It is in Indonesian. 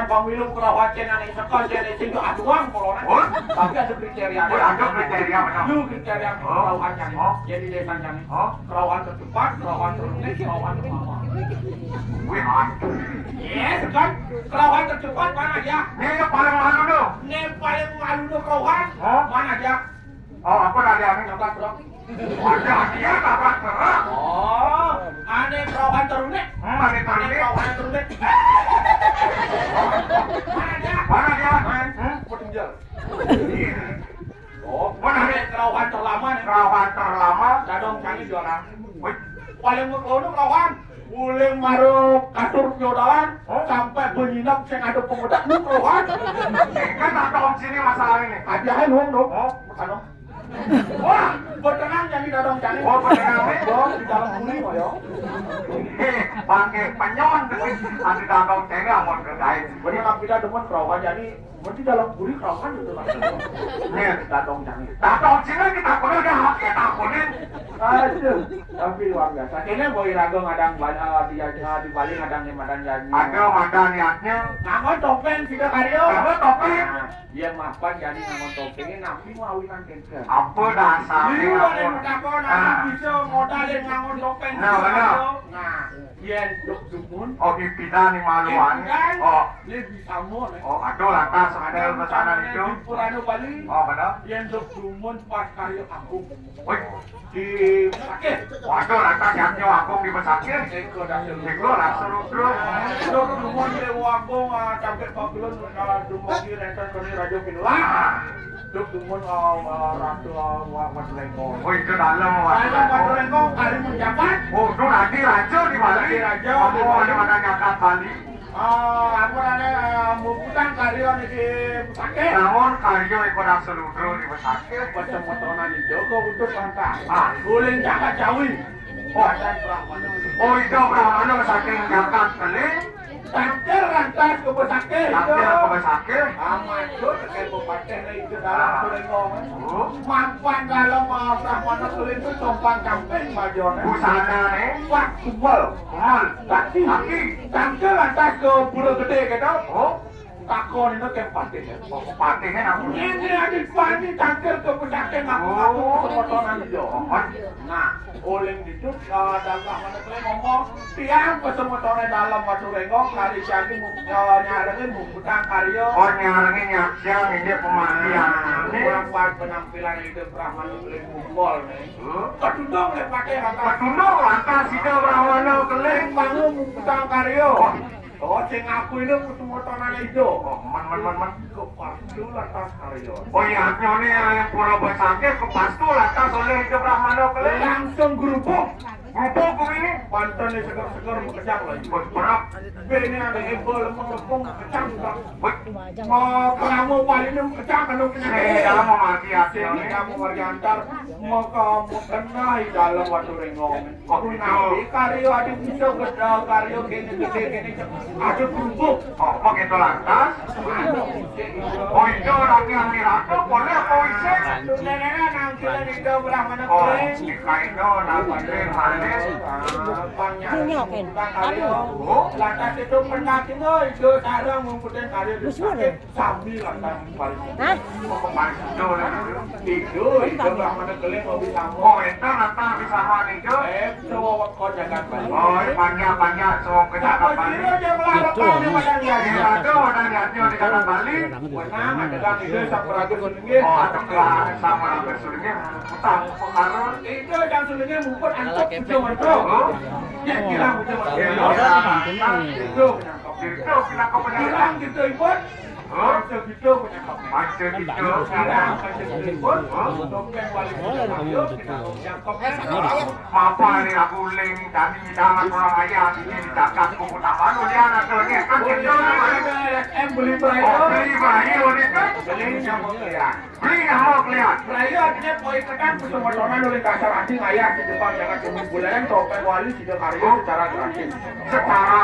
Pemilu kerawacan yang sekal jadi sing aduan kolona. Tapi ada kriteria. Ada kriteria benar. Lu kriteria kerawacan. Jadi desa yang kerawan tercepat, kerawan terlebih, kerawan terlama. Wih, aduh. Yes, kan? Kerawan tercepat mana aja? Ini yang paling malu tuh. Ini paling malu tuh kerawan. Mana aja? Oh, apa tadi aneh? Nabrak terus. Ada dia nabrak terus. Oh, aneh kerawan terunek. Aneh Aneh kerawan terunek. Mana aja? Mana dia? Petunjuk. Oh, mana Aneh dia? kerawan terlama nih. Kerawan terlama. Dadong canggih juara. Wih, Paling ngono kerawan. Uling maruk atur jodohan sampai benyinap sing ada pemuda lu kerawan. kan ada om sini masalah ini. Ajain dong. Ano? Wah, bertenang jadi dadong canggih. Oh, bertenang, eh? Di dalam buli mah yo. Pakai penyon nanti datang cengeng amun kerjain. Bener kita demen kerawan jadi berarti dalam buli kerawan gitu kan. Nih, Dadong canggih. datang sini kita kudu dia haki takunin. Aduh, tapi luar biasa. Ini boy rago ngadang di Bali ngadang madan janji. Ada ada niatnya. Ngangon topeng tidak karyo. Apa topeng? Dia mapan jadi ngangon topengnya nabi mau awinan kengke. Apa dasarnya Liu ada amun? mudakon nanti bisa modalin ngangon topeng. Nah, benar. Nah, yen duk dumun. Oh, dipindah nih maluan. Oh, Dia bisa mon. oh, aduh lantas ada pesanan itu. Di Purano Bali. Oh, benar. Yen duk dumun pas karyo aku. Wih, Di sakit. waduh lantas nyatnya aku di pesakit. Eko dah Ego langsung terus. Dok dumon le wangkong sampai Babylon dumogi renten koni radio pinula. Dok dumon ratu Mas Lengkong. Oh, itu dalam Saya Mas Lengkong kali menjabat. Oh, itu nanti raja di Bali. Nanti raja di Oh, Bali. ada mana nyakat Bali. Aku nane muputang karyon iki pusake. Namun kayu ikut seluruh di pesakit. Baca motonan di Joko untuk langkah. Ah. Guling jaga jawi. Badan Brahmana. Oh, itu Brahmana saking nyakat keling. Tangkel rantas ke pusake. Nanti aku pesakit. Aman tuh terkait bupati itu dalam Kulengong. Oh, Mampan dalam Brahmana Kuling itu tompang camping majone. busana nih. Wah, kumpul. Kumal. Kaki. Kaki. Tangkel lantas ke pulau gede gitu. Oh, Takon itu kayak pati ya. oh, patinya aku. Ini adik pani tangkel ke pusake ngaku-ngaku kepotonan itu. Nah, Uling itu dalam Brahmana Kuling ngomong tiang kesemutornya dalam Batu Renggong kali siagi nyarengin bukutang karyo. Oh, nyarengin nyaksiang ini pemandian. Ini. Kurang buat penampilan itu Brahmana Kuling ngumpul nih. Ketundung le pakai rata. Patunduk lantas itu Brahmana keling. Bangun bukutang karyo. Oh, sing aku ini kesemutornya itu. Oh, man. Kepastu lantas karyo. Oh, iya, nyoni yang pulau pesakit kepastu lantas oleh itu Brahmana keling. Langsung gerubuk. Grupuk ini. Pantan ini segar-segar mengejang lagi. Bos berak. Ini ada ebol mengepung kecang bang. Wih, Mau kamu paling ini kecang kan saya mau mati hati Sini ini. kamu berjantar mau kamu kena di dalam Batu Renggong. Oh, Aku gitu. nanti karyo ada bisa gede karyo gini ada kerupuk. Oh, begitu lantas. Oh, itu laki-laki ratu boleh apa isi? Nenek nangkilan itu Brahmana Oh, Kuling. jika itu nanti halis. Panjang karyo. Lantas itu pendakin itu sarang mempunyai karyo di sakit sambil lantas balik. Hah? Mau kembali tidur Itu Brahmana Kuling mau bisa Oh, itu nanti bisa mandi itu. Semua kau jaga balik. Oh, banyak semua kejagaan Bali. Iya, itu udah lihatnya di kanan Bali. Menang ada gang itu saperagu sulingnya. Oh, ada kelas sama hampir surga. Utang pengaruh. Itu yang sulingnya mumput antuk itu mentro. Ya kira muncul Iya, itu menyangkap. Itu kita kau Kira penyerang. gitu ibut. Itu gitu menyangkap. Macam itu. Kira gitu ibut. Dompet balik menyangkap. Apa ini aku link tadi jangan orang ayah ini dijaga kuku taman ulian atau ini kan gitu. Beli Oh, perayu. beli bayi ini kan. Beli nyamuk ya. Beli yang mau kelihatan. Perayu artinya poin tekan kesemuanya oleh kasar anjing ayah di depan jangan cuma bulanan topeng wali tidak karya secara gratis. Secara